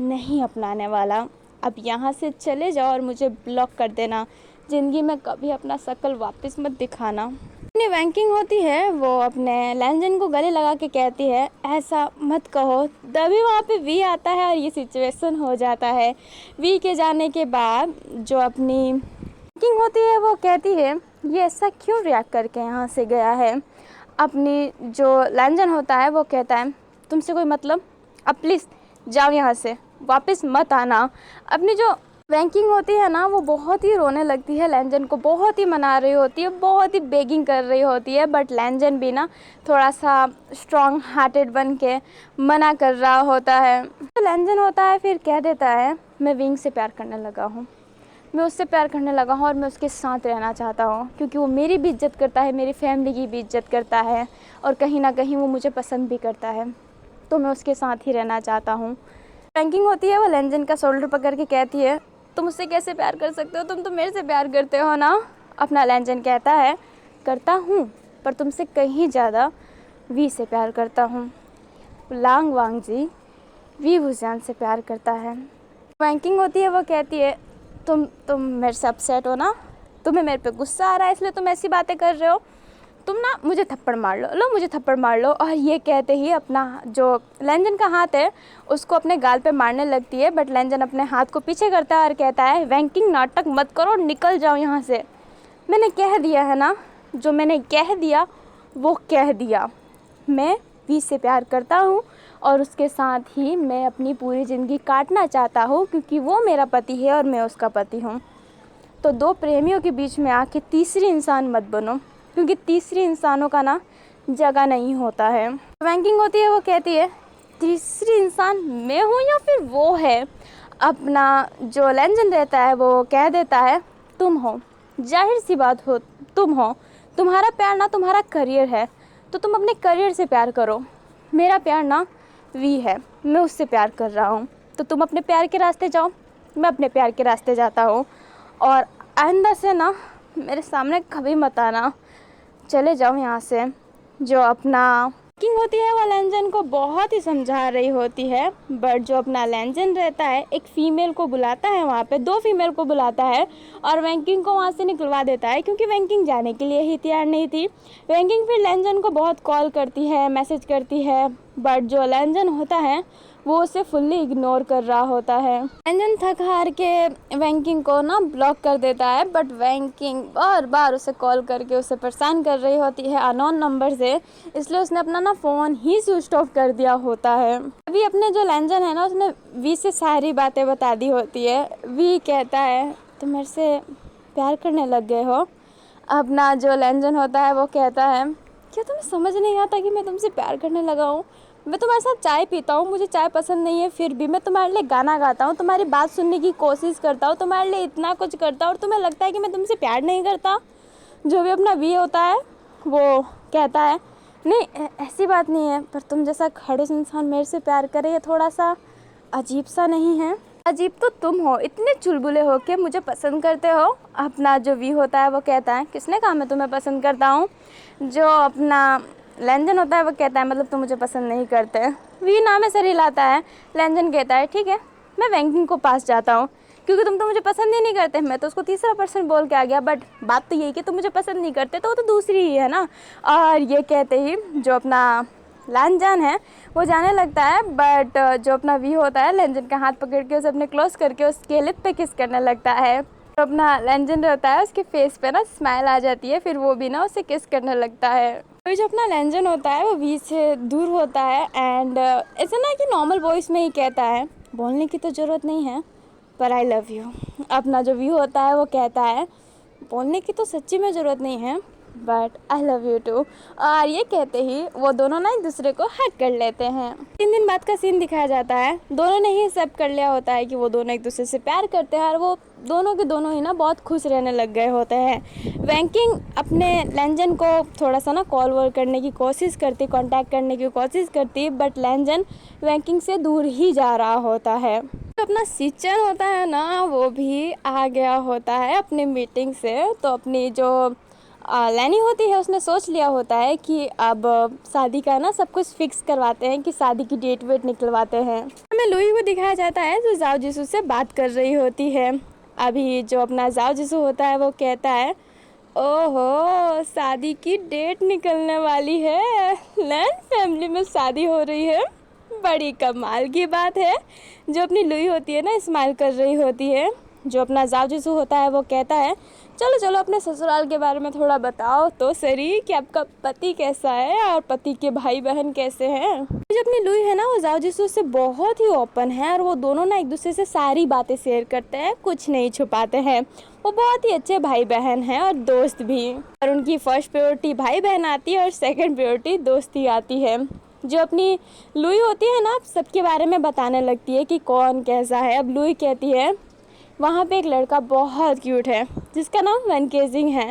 नहीं अपनाने वाला। अब यहाँ से चले जाओ और मुझे ब्लॉक कर देना। ज़िंदगी में कभी अपना शक्ल वापस मत दिखाना। अपनी वैंकिंग होती है वो अपने लैंजन को गले लगा के कहती है ऐसा मत कहो। तभी वहाँ पे वी आता है और ये सिचुएशन हो जाता है। वी के जाने के बाद जो अपनी वैंकिंग होती है वो कहती है ये ऐसा क्यों रिएक्ट करके यहाँ से गया है। अपनी जो लैंजन होता है वो कहता है तुमसे कोई मतलब, अब प्लीज़ जाओ यहाँ से, वापस मत आना। अपनी जो वैंकिंग होती है ना वो बहुत ही रोने लगती है, लैंजन को बहुत ही मना रही होती है, बहुत ही बेगिंग कर रही होती है, बट लैंजन भी ना थोड़ा सा स्ट्रॉन्ग हार्टेड बन के मना कर रहा होता है। तो लैंजन होता है फिर कह देता है मैं विंग से प्यार करने लगा हूँ, मैं उससे प्यार करने लगा हूँ और मैं उसके साथ रहना चाहता हूँ क्योंकि वो मेरी भी इज्जत करता है, मेरी फैमिली की भी इज्जत करता है और कहीं ना कहीं वो मुझे पसंद भी करता है, तो मैं उसके साथ ही रहना चाहता हूँ। वैंकिंग होती है वो लैंजन का शोल्डर पकड़ के कहती है तुम उससे कैसे प्यार कर सकते हो, तुम तो मेरे से प्यार करते हो ना। अपना लैंजन कहता है करता हूँ पर तुमसे कहीं ज़्यादा वी से प्यार करता हूँ। लांग वांग जी वी भुजान से प्यार करता है। वैंकिंग होती है वो कहती है तुम मेरे से अपसेट हो ना, तुम्हें मेरे पे गुस्सा आ रहा है इसलिए तुम ऐसी बातें कर रहे हो, तुम ना मुझे थप्पड़ मार लो, लो मुझे थप्पड़ मार लो। और ये कहते ही अपना जो लैंजन का हाथ है उसको अपने गाल पे मारने लगती है, बट लैंजन अपने हाथ को पीछे करता है और कहता है वैंकिंग नाटक मत करो, निकल जाओ यहाँ से। मैंने कह दिया है ना, जो मैंने कह दिया वो कह दिया। मैं वी से प्यार करता हूँ और उसके साथ ही मैं अपनी पूरी ज़िंदगी काटना चाहता हूँ क्योंकि वो मेरा पति है और मैं उसका पति हूँ। तो दो प्रेमियों के बीच में आके तीसरी इंसान मत बनो क्योंकि तीसरी इंसानों का ना जगह नहीं होता है। वैंकिंग होती है वो कहती है तीसरी इंसान मैं हूँ या फिर वो है। अपना जो लैंजन रहता है वो कह देता है तुम हो, जाहिर सी बात हो तुम हो, तुम्हारा प्यार ना तुम्हारा करियर है तो तुम अपने करियर से प्यार करो। मेरा प्यार ना वी है, मैं उससे प्यार कर रहा हूँ, तो तुम अपने प्यार के रास्ते जाओ, मैं अपने प्यार के रास्ते जाता हूँ और आइंदा से ना मेरे सामने कभी मत आना, चले जाओ यहाँ से। जो अपना किंग होती है वो लैंजन को बहुत ही समझा रही होती है, बट जो अपना लैंजन रहता है एक फ़ीमेल को बुलाता है, वहाँ पे दो फीमेल को बुलाता है और वैंकिंग को वहाँ से निकलवा देता है क्योंकि वैंकिंग जाने के लिए ही तैयार नहीं थी। वैंकिंग फिर लैंजन को बहुत कॉल करती है, मैसेज करती है, बट जो लैंजन होता है वो उसे फुल्ली इग्नोर कर रहा होता है। लैंजन थक हार के वैंकिंग को ना ब्लॉक कर देता है, बट वैंकिंग बार बार उसे कॉल करके उसे परेशान कर रही होती है अननोन नंबर से, इसलिए उसने अपना ना फ़ोन ही स्विच ऑफ कर दिया होता है। अभी अपने जो लैंजन है ना उसने वी से सारी बातें बता दी होती है। वी कहता है तुम मेरे से प्यार करने लग गए हो। अपना जो लैंजन होता है वो कहता है क्या तुम्हें समझ नहीं आता कि मैं तुमसे प्यार करने लगा हूँ? मैं तुम्हारे साथ चाय पीता हूँ, मुझे चाय पसंद नहीं है, फिर भी मैं तुम्हारे लिए गाना गाता हूँ, तुम्हारी बात सुनने की कोशिश करता हूँ, तुम्हारे लिए इतना कुछ करता हूँ और तुम्हें लगता है कि मैं तुमसे प्यार नहीं करता? जो भी अपना वी होता है वो कहता है नहीं, ऐसी बात नहीं है, पर तुम जैसा खड़ूस इंसान मेरे से प्यार करे, ये थोड़ा सा अजीब सा नहीं है? अजीब तो तुम हो, इतने चुलबुले हो के मुझे पसंद करते हो। अपना जो वी होता है वो कहता है किसने कहा मैं तुम्हें पसंद करता हूँ? जो अपना लैंजन होता है वो कहता है मतलब तुम मुझे पसंद नहीं करते। वी नाम में सर हिलाता है, लैंजन कहता है ठीक है मैं वैंकिंग को पास जाता हूँ, क्योंकि तुम तो मुझे पसंद ही नहीं करते। मैं तो उसको तीसरा पर्सन बोल के आ गया, बट बात तो यही कि तुम मुझे पसंद नहीं करते, तो वो तो दूसरी ही है ना। और ये कहते ही जो अपना लैंजन है वो जाने लगता है, बट जो अपना वी होता है लैंजन का हाथ पकड़ के उसे अपने क्लोज करके उसके लिप पे किस करने लगता है। तो अपना लैंजन रहता है उसके फेस पे ना स्माइल आ जाती है, फिर वो भी ना उसे किस करने लगता है। तो जो अपना लैंजन होता है वो वी से दूर होता है एंड ऐसा ना कि नॉर्मल वॉइस में ही कहता है, बोलने की तो ज़रूरत नहीं है पर आई लव यू। अपना जो व्यू होता है वो कहता है बोलने की तो सच्ची में ज़रूरत नहीं है but I love you too. और ये कहते ही वो दोनों ना एक दूसरे को हग कर लेते हैं। 3 दिन बाद का सीन दिखाया जाता है, दोनों ने ही एक्सेप्ट कर लिया होता है कि वो दोनों एक दूसरे से प्यार करते हैं और वो दोनों के दोनों ही ना बहुत खुश रहने लग गए होते हैं। वैंकिंग अपने लैंजन को थोड़ा सा ना कॉल वॉल करने की कोशिश करती, कांटेक्ट करने की कोशिश करती, बट लैंजन वैंकिंग से दूर ही जा रहा होता है। तो अपना सीचन होता है ना वो भी आ गया होता है अपनी मीटिंग से। तो अपनी जो लैनी होती है उसने सोच लिया होता है कि अब शादी का ना सब कुछ फिक्स करवाते हैं, कि शादी की डेट वेट निकलवाते हैं। हमें लुई को दिखाया जाता है जो जाओ जिसू से बात कर रही होती है। अभी जो अपना जाओ जिसू होता है वो कहता है ओहो शादी की डेट निकलने वाली है, लैन फैमिली में शादी हो रही है, बड़ी कमाल की बात है। जो अपनी लुई होती है ना स्माइल कर रही होती है। जो अपना जाओ जिसू होता है वो कहता है चलो चलो अपने ससुराल के बारे में थोड़ा बताओ तो सरी कि आपका पति कैसा है और पति के भाई बहन कैसे हैं। जो अपनी लुई है ना वो जाओ जिसू से बहुत ही ओपन है और वो दोनों ना एक दूसरे से सारी बातें शेयर करते हैं, कुछ नहीं छुपाते हैं। वो बहुत ही अच्छे भाई बहन हैं और दोस्त भी, और उनकी फर्स्ट प्रायोरिटी भाई बहन आती है और सेकेंड प्रायोरिटी दोस्ती आती है। जो अपनी लुई होती है ना सबके बारे में बताने लगती है कि कौन कैसा है। अब लुई कहती है वहाँ पे एक लड़का बहुत क्यूट है जिसका नाम वन केजिंग है।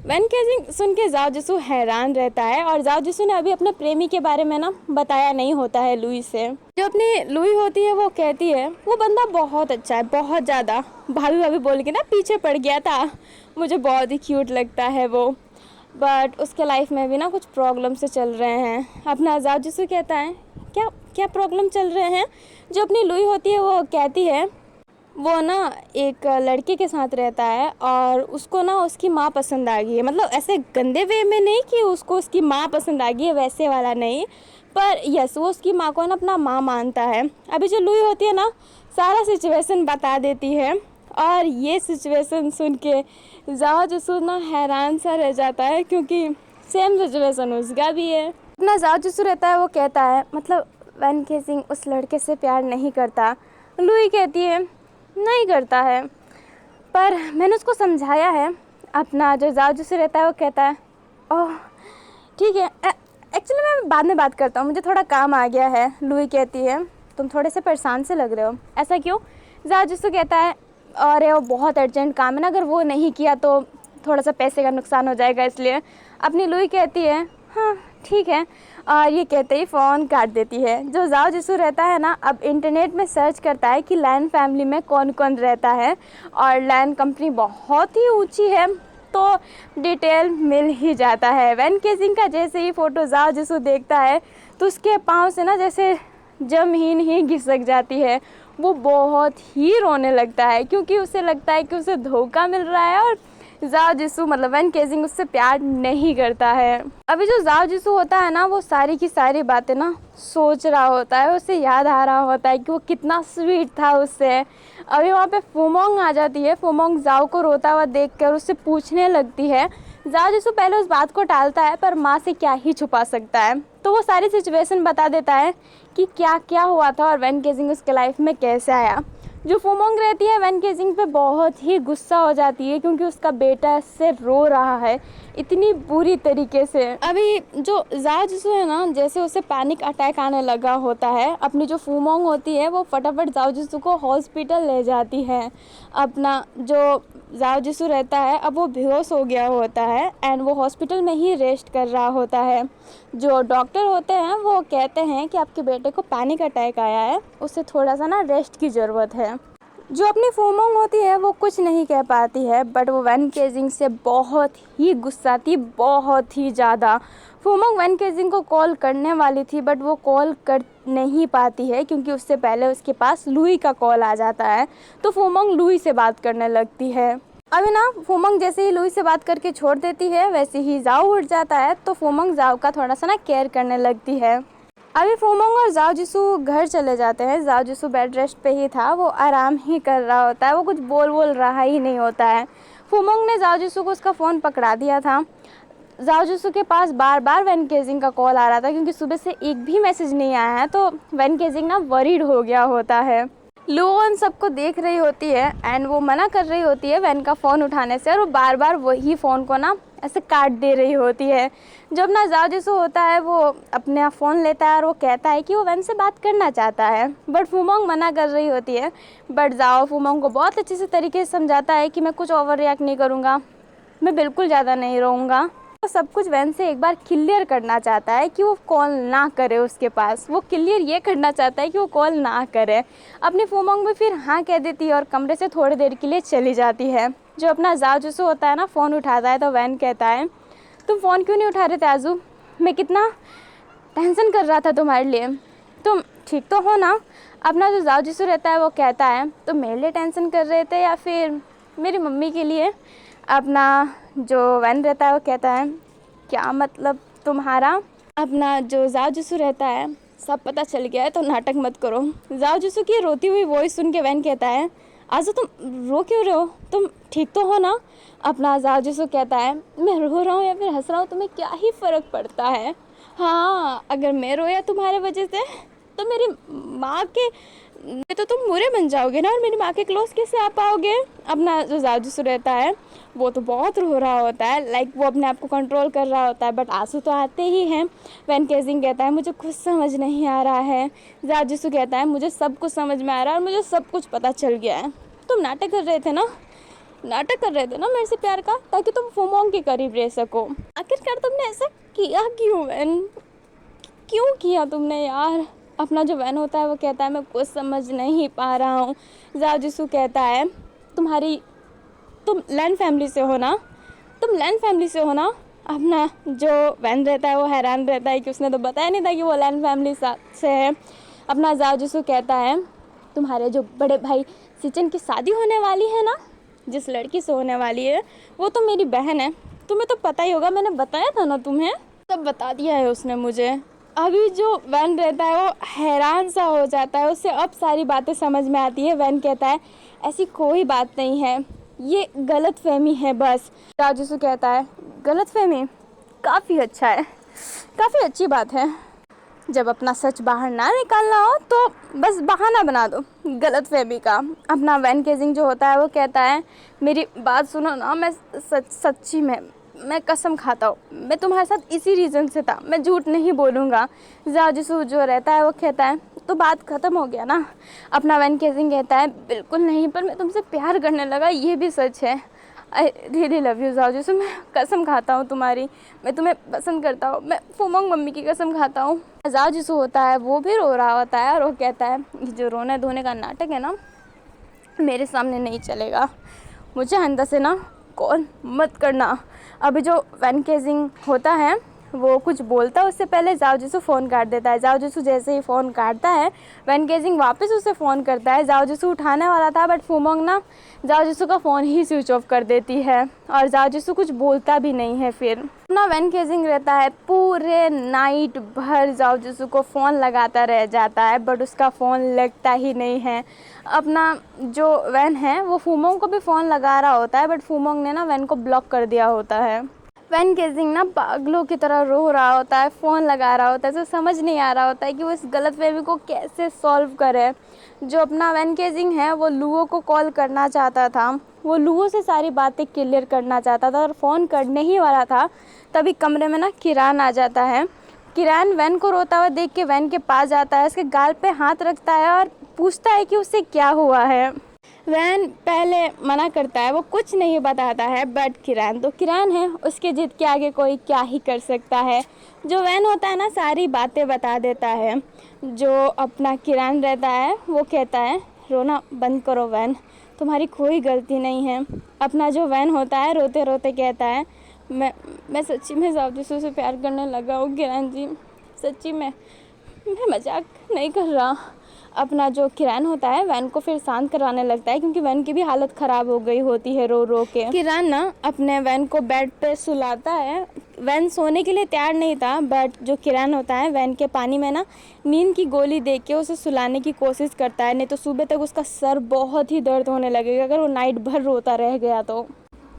वन केजिंग सुन के जाओ जिसू हैरान रहता है और जाओ जिसू ने अभी अपने प्रेमी के बारे में ना बताया नहीं होता है लुई से। जो अपनी लुई होती है वो कहती है वो बंदा बहुत अच्छा है, बहुत ज़्यादा, भाभी भाभी बोल के ना पीछे पड़ गया था, मुझे बहुत ही क्यूट लगता है वो, बट उसके लाइफ में भी ना कुछ प्रॉब्लम से चल रहे हैं। अपना जाओ जिसू कहता है क्या क्या प्रॉब्लम चल रहे हैं। जो अपनी लुई होती है वो कहती है वो ना एक लड़के के साथ रहता है और उसको ना उसकी माँ पसंद आ गई है, मतलब ऐसे गंदे वे में नहीं कि उसको उसकी माँ पसंद आ गई है, वैसे वाला नहीं, पर यस वो उसकी माँ को ना अपना माँ मानता है। अभी जो लुई होती है ना सारा सिचुएशन बता देती है और ये सिचुएशन सुन के जाओ जिसू ना हैरान सा रह जाता है क्योंकि सेम सिचुएशन उसका भी है। अपना जाओ जिसू रहता है वो कहता है मतलब वन केजिंग उस लड़के से प्यार नहीं करता। लुई कहती है नहीं करता है पर मैंने उसको समझाया है। अपना जो जाओ जिसू रहता है वो कहता है ओह ठीक है, एक्चुअली मैं बाद में बात करता हूँ, मुझे थोड़ा काम आ गया है। लुई कहती है तुम थोड़े से परेशान से लग रहे हो, ऐसा क्यों? जाओ जिसू कहता है अरे वो बहुत अर्जेंट काम है ना, अगर वो नहीं किया तो थोड़ा सा पैसे का नुकसान हो जाएगा इसलिए। अपनी लुई कहती है हाँ ठीक है, और ये कहते ही फ़ोन काट देती है। जो जाओ जिसू रहता है ना अब इंटरनेट में सर्च करता है कि लैन फैमिली में कौन कौन रहता है और लैन कंपनी बहुत ही ऊंची है तो डिटेल मिल ही जाता है। वैन केजिंग का जैसे ही फ़ोटो जाओ जिसू देखता है तो उसके पाँव से ना जैसे ज़मीन ही घिसक जाती है, वो बहुत ही रोने लगता है क्योंकि उसे लगता है कि उसे धोखा मिल रहा है और जाओ जिसू मतलब वन केजिंग उससे प्यार नहीं करता है। अभी जो जाओ जिसू होता है ना वो सारी की सारी बातें ना सोच रहा होता है, उसे याद आ रहा होता है कि वो कितना स्वीट था उससे। अभी वहाँ पे फुमोंग आ जाती है। फुमोंग जाओ को रोता हुआ देखकर उससे पूछने लगती है। जाओ जिसू पहले उस बात को टालता है पर माँ से क्या ही छुपा सकता है, तो वो सारी सिचुएशन बता देता है कि क्या क्या हुआ था और वन केजिंग उसके लाइफ में कैसे आया। जो फुमोंग रहती है वैन केजिंग पे बहुत ही गुस्सा हो जाती है क्योंकि उसका बेटा इससे रो रहा है इतनी बुरी तरीके से। अभी जो जाओ जिसु है ना, जैसे उसे पैनिक अटैक आने लगा होता है, अपनी जो फुमोंग होती है वो फटाफट जाओ जिसु को हॉस्पिटल ले जाती है। अपना जो जाओ जिसु रहता है अब वो बेहोश हो गया होता है एंड वो हॉस्पिटल में ही रेस्ट कर रहा होता है। जो डॉक्टर होते हैं वो कहते हैं कि आपके बेटे को पैनिक अटैक आया है, उसे थोड़ा सा ना रेस्ट की ज़रूरत है। जो अपनी फुमोंग होती है वो कुछ नहीं कह पाती है, बट वो वैन केजिंग से बहुत ही गुस्सा थी, बहुत ही ज़्यादा। फुमोंग वैन केजिंग को कॉल करने वाली थी बट वो कॉल कर नहीं पाती है क्योंकि उससे पहले उसके पास लुई का कॉल आ जाता है। तो फुमोंग लुई से बात करने लगती है। अभी ना फुमोंग जैसे ही लुई से बात करके छोड़ देती है वैसे ही जाओ उठ जाता है, तो फुमोंग जाओ का थोड़ा सा ना केयर करने लगती है। अभी फुमोंग और जाओ जिसु घर चले जाते हैं। जाओ जिसु बेड रेस्ट पे ही था, वो आराम ही कर रहा होता है, वो कुछ बोल रहा ही नहीं होता है। फुमोंग ने जाओ जिसु को उसका फ़ोन पकड़ा दिया था। जाओ जिसु के पास बार बार वैन केजिंग का कॉल आ रहा था क्योंकि सुबह से एक भी मैसेज नहीं आया है, तो वैन केजिंग ना वरीड हो गया होता है। लुओन सबको देख रही होती है एंड वो मना कर रही होती है वैन का फ़ोन उठाने से, और वो बार बार वही फ़ोन को ना ऐसे काट दे रही होती है। जब ना जाओ जिसु होता है वो अपना फ़ोन लेता है और वो कहता है कि वो वैन से बात करना चाहता है, बट फुमोंग मना कर रही होती है। बट जाओ फुमोंग को बहुत अच्छे से तरीके से समझाता है कि मैं कुछ ओवर रिएक्ट नहीं करूँगा, मैं बिल्कुल ज़्यादा नहीं रहूँगा। वो सब कुछ वैन से एक बार क्लियर करना चाहता है कि वो कॉल ना करे उसके पास, वो क्लियर ये करना चाहता है कि वो कॉल ना करे। अपनी फुमोंग भी फिर हाँ कह देती है और कमरे से थोड़ी देर के लिए चली जाती है। जो अपना जाओ जिसु होता है ना फ़ोन उठाता है, तो वैन कहता है तुम फ़ोन क्यों नहीं उठा रहे थे आजू, मैं कितना टेंशन कर रहा था तुम्हारे लिए, तुम ठीक तो हो ना। अपना जो जाओ जिसु रहता है वो कहता है तुम मेरे लिए टेंशन कर रहे थे या फिर मेरी मम्मी के लिए। अपना जो वैन रहता है वो कहता है क्या मतलब तुम्हारा। अपना जो जाओ जिसु रहता है सब पता चल गया है तो नाटक मत करो। जाओ जिसु की रोती हुई वॉइस सुन के वैन कहता है आजू तुम रो क्यों रहे हो, तुम ठीक तो हो ना। अपना जाओ जिसु कहता है मैं रो रहा हूँ या फिर हंस रहा हूँ तुम्हें क्या ही फ़र्क पड़ता है। हाँ अगर मैं रोया तुम्हारे वजह से तो मेरी माँ के तो तुम बुरे बन जाओगे ना और मेरी माँ के क्लोज कैसे आ पाओगे। अपना जो जाओ जिसु रहता है वो तो बहुत रो रहा होता है, लाइक वो अपने आप को कंट्रोल कर रहा होता है, बट आंसू तो आते ही हैं। वैन केजिंग कहता है मुझे कुछ समझ नहीं आ रहा है। जाओ जिसु कहता है मुझे सब कुछ समझ में आ रहा है और मुझे सब कुछ पता चल गया है। तुम नाटक कर रहे थे ना, नाटक कर रहे थे ना मेरे से प्यार का, ताकि तुम फुमोंग के करीब रह सको। आखिरकार तुमने ऐसा किया क्यों वैन, क्यों किया तुमने यार। अपना जो वैन होता है वो कहता है मैं कुछ समझ नहीं पा रहा हूँ। जाओ जिसु कहता है तुम लैंड फैमिली से हो ना, तुम लैंड फैमिली से हो ना। अपना जो वैन रहता है वो हैरान रहता है कि उसने तो बताया नहीं था कि वो लैंड फैमिली से है। अपना जाओ जिसु कहता है तुम्हारे जो बड़े भाई सिचन की शादी होने वाली है ना, जिस लड़की से होने वाली है वो तो मेरी बहन है, तुम्हें तो पता ही होगा, मैंने बताया था ना तुम्हें, सब बता दिया है उसने मुझे। अभी जो वैन रहता है वो हैरान सा हो जाता है, उससे अब सारी बातें समझ में आती है। वैन कहता है ऐसी कोई बात नहीं है, ये गलतफहमी है बस। जाओ जिसु कहता है गलतफहमी, काफ़ी अच्छा है, काफ़ी अच्छी बात है। जब अपना सच बाहर ना निकालना हो तो बस बहाना बना दो गलतफहमी का। अपना वैन केजिंग जो होता है वो कहता है मेरी बात सुनो ना, मैं सच्ची में मैं कसम खाता हूँ मैं तुम्हारे साथ इसी रीज़न से था, मैं झूठ नहीं बोलूँगा। जाओ जिसु जो रहता है वो कहता है तो बात ख़त्म हो गया ना। अपना वैन केजिंग कहता है बिल्कुल नहीं, पर मैं तुमसे प्यार करने लगा, ये भी सच है। आई रियली लव यू जाओ जिसु, मैं कसम खाता हूँ तुम्हारी, मैं तुम्हें पसंद करता हूँ, मैं फुमोंग मम्मी की कसम खाता हूँ। जाओ जिसु होता है वो भी रो रहा होता है और वो कहता है ये जो रोने धोने का नाटक है ना मेरे सामने नहीं चलेगा, मुझे अंदर से ना कॉल मत करना। अभी जो वैन केजिंग होता है वो कुछ बोलता है उससे पहले जाओ जिसु फ़ोन काट देता है। जाओ जिसु जैसे ही फ़ोन काटता है वैन केजिंग वापस उसे फ़ोन करता है। जाओ जिसु उठाने वाला था बट फुमोंग ना जाओ जिसु का फ़ोन ही स्विच ऑफ कर देती है और जाओ जिसु कुछ बोलता भी नहीं है। फिर अपना वैन केजिंग रहता है पूरे नाइट भर जाओ जिसु को फ़ोन लगाता रह जाता है बट उसका फ़ोन लगता ही नहीं है। अपना जो वैन है वो फुमोंग को भी फ़ोन लगा रहा होता है बट फुमोंग ने ना वैन को ब्लॉक कर दिया होता है। वैन केजिंग ना पागलों की तरह रो रहा होता है, फ़ोन लगा रहा होता है, तो समझ नहीं आ रहा होता है कि वो इस गलतफहमी को कैसे सॉल्व करे। जो अपना वैन केजिंग है वो लुओ को कॉल करना चाहता था, वो लुओ से सारी बातें क्लियर करना चाहता था और फ़ोन करने ही वाला था, तभी कमरे में ना किरान आ जाता है। किरान वैन को रोता हुआ देख के वैन के पास जाता है, उसके गाल पे हाथ रखता है और पूछता है कि उससे क्या हुआ है। वैन पहले मना करता है, वो कुछ नहीं बताता है, बट किरान तो किरान है, उसके जिद के आगे कोई क्या ही कर सकता है। जो वैन होता है ना सारी बातें बता देता है। जो अपना किरान रहता है वो कहता है रोना बंद करो वैन, तुम्हारी कोई गलती नहीं है। अपना जो वैन होता है रोते रोते कहता है मैं सच्ची में जादूसू से प्यार करने लगा हूँ किरान जी, सच्ची में, मैं मजाक नहीं कर रहा। अपना जो किरान होता है वैन को फिर शांत कराने लगता है, क्योंकि वैन की भी हालत ख़राब हो गई होती है रो रो के। किरान ना अपने वैन को बेड पे सुलाता है। वैन सोने के लिए तैयार नहीं था, बट जो किरान होता है वैन के पानी में ना नींद की गोली दे के उसे सुलाने की कोशिश करता है, नहीं तो सुबह तक उसका सर बहुत ही दर्द होने लगेगा अगर वो नाइट भर रोता रह गया तो।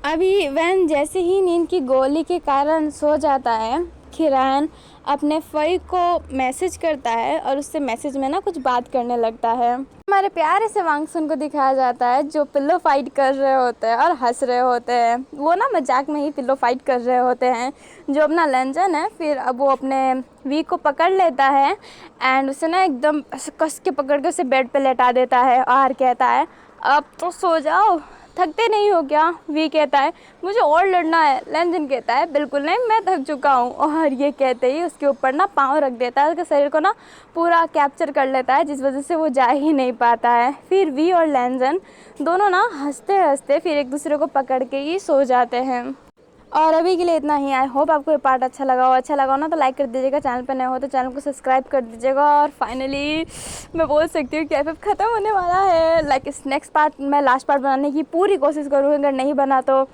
अभी वैन जैसे ही नींद की गोली के कारण सो जाता है, किरान अपने फई को मैसेज करता है और उससे मैसेज में ना कुछ बात करने लगता है। हमारे प्यारे से वांगसुन को दिखाया जाता है जो पिल्लो फाइट कर रहे होते हैं और हंस रहे होते हैं। वो ना मजाक में ही पिल्लो फाइट कर रहे होते हैं। जो अपना लंजन है फिर अब वो अपने वी को पकड़ लेता है एंड उसे ना एकदम कस के पकड़ के उसे बेड पे लेटा देता है और कहता है अब तो सो जाओ, थकते नहीं हो क्या। वी कहता है मुझे और लड़ना है। लंजन कहता है बिल्कुल नहीं, मैं थक चुका हूँ। और ये कहते ही उसके ऊपर ना पाँव रख देता है, उसके शरीर को ना पूरा कैप्चर कर लेता है, जिस वजह से वो जा ही नहीं पाता है। फिर वी और लंजन दोनों ना हंसते हंसते फिर एक दूसरे को पकड़ के ही सो जाते हैं। और अभी के लिए इतना ही। आई होप आपको ये पार्ट अच्छा लगा हो ना तो लाइक कर दीजिएगा, चैनल पर नए हो तो चैनल को सब्सक्राइब कर दीजिएगा। और फाइनली मैं बोल सकती हूँ कि एफएफ ख़त्म होने वाला है। लाइक इस नेक्स्ट पार्ट मैं लास्ट पार्ट बनाने की पूरी कोशिश करूँगी, अगर नहीं बना तो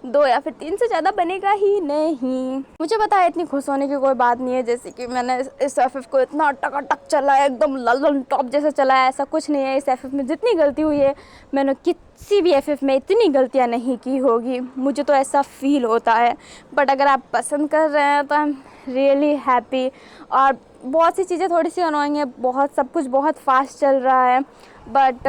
2 या फिर 3 से ज़्यादा बनेगा ही नहीं। मुझे पता है इतनी खुश होने की कोई बात नहीं है, जैसे कि मैंने इस एफएफ को इतना टकाटक चलाया, एकदम ललन टॉप जैसा चलाया, ऐसा कुछ नहीं है। इस एफएफ में जितनी गलती हुई है मैंने किसी भी एफएफ में इतनी गलतियां नहीं की होगी, मुझे तो ऐसा फील होता है। बट अगर आप पसंद कर रहे हैं तो आई एम रियली हैप्पी। और बहुत सी चीज़ें थोड़ी सी अनोइंग है, बहुत सब कुछ बहुत फास्ट चल रहा है, बट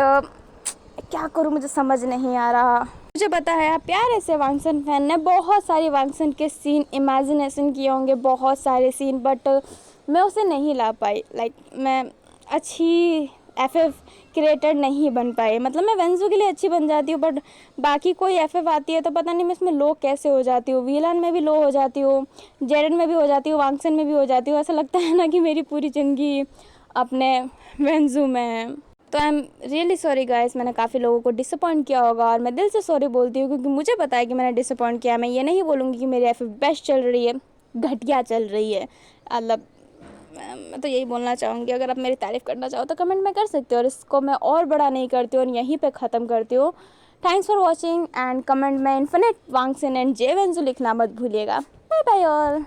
क्या करूँ मुझे समझ नहीं आ रहा। मुझे पता है आप प्यारे से वांगसन फैन ने बहुत सारे वांगसन के सीन इमेजिनेशन किए होंगे, बहुत सारे सीन, बट मैं उसे नहीं ला पाई। लाइक मैं अच्छी एफएफ क्रिएटर नहीं बन पाई। मतलब मैं वेंजू के लिए अच्छी बन जाती हूँ, बट बाकी कोई एफएफ आती है तो पता नहीं मैं इसमें लो कैसे हो जाती हूँ। वीलान में भी लो हो जाती हूँ, जेरन में भी हो जाती हूँ, वांगसन में भी हो जाती हूँ। ऐसा लगता है ना कि मेरी पूरी ज़िंदगी अपने वेंजू में है। तो I am really sorry guys, मैंने काफ़ी लोगों को डिसअपॉइंट किया होगा और मैं दिल से सॉरी बोलती हूँ, क्योंकि मुझे पता है कि मैंने डिसअपॉइंट किया। मैं ये नहीं बोलूँगी कि मेरी एफएफ बेस्ट चल रही है, घटिया चल रही है। मतलब मैं तो यही बोलना चाहूँगी, अगर आप मेरी तारीफ़ करना चाहो तो कमेंट में कर सकते हो, और इसको मैं और बड़ा नहीं करती हूँ और यहीं पे ख़त्म करती हूँ। Thanks for watching and comment में इन्फिनिट वांगसन एंड जे वेंजू लिखना मत भूलिएगा। Bye bye all.